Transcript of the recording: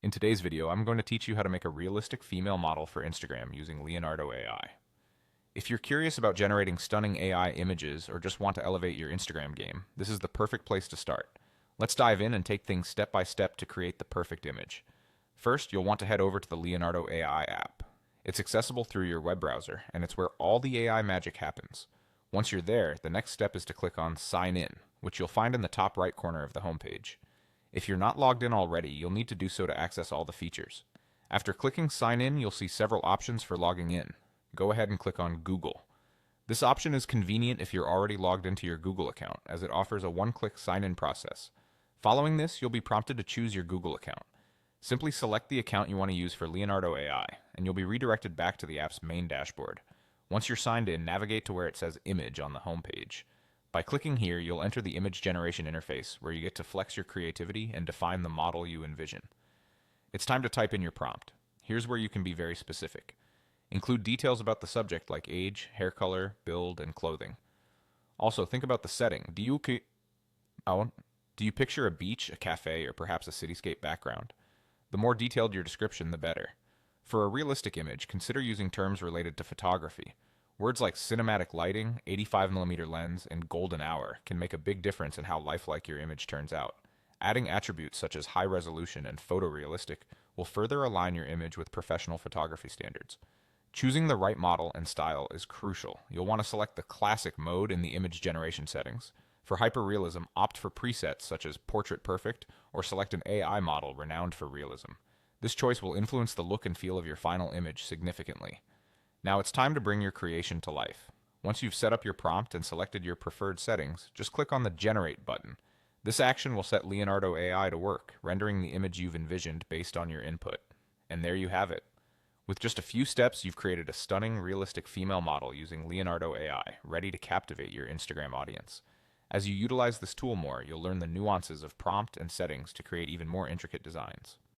In today's video, I'm going to teach you how to make a realistic female model for Instagram using Leonardo AI. If you're curious about generating stunning AI images or just want to elevate your Instagram game, this is the perfect place to start. Let's dive in and take things step by step to create the perfect image. First, you'll want to head over to the Leonardo AI app. It's accessible through your web browser, and it's where all the AI magic happens. Once you're there, the next step is to click on Sign In, which you'll find in the top right corner of the homepage. If you're not logged in already, you'll need to do so to access all the features. After clicking Sign In, you'll see several options for logging in. Go ahead and click on Google. This option is convenient if you're already logged into your Google account, as it offers a one-click sign-in process. Following this, you'll be prompted to choose your Google account. Simply select the account you want to use for Leonardo AI, and you'll be redirected back to the app's main dashboard. Once you're signed in, navigate to where it says Image on the homepage. By clicking here, you'll enter the image generation interface, where you get to flex your creativity and define the model you envision. It's time to type in your prompt. Here's where you can be very specific. Include details about the subject like age, hair color, build, and clothing. Also, think about the setting. Do you picture a beach, a cafe, or perhaps a cityscape background? The more detailed your description, the better. For a realistic image, consider using terms related to photography. Words like cinematic lighting, 85mm lens, and golden hour can make a big difference in how lifelike your image turns out. Adding attributes such as high resolution and photorealistic will further align your image with professional photography standards. Choosing the right model and style is crucial. You'll want to select the classic mode in the image generation settings. For hyperrealism, opt for presets such as Portrait Perfect or select an AI model renowned for realism. This choice will influence the look and feel of your final image significantly. Now it's time to bring your creation to life. Once you've set up your prompt and selected your preferred settings, just click on the Generate button. This action will set Leonardo AI to work, rendering the image you've envisioned based on your input. And there you have it. With just a few steps, you've created a stunning, realistic female model using Leonardo AI, ready to captivate your Instagram audience. As you utilize this tool more, you'll learn the nuances of prompt and settings to create even more intricate designs.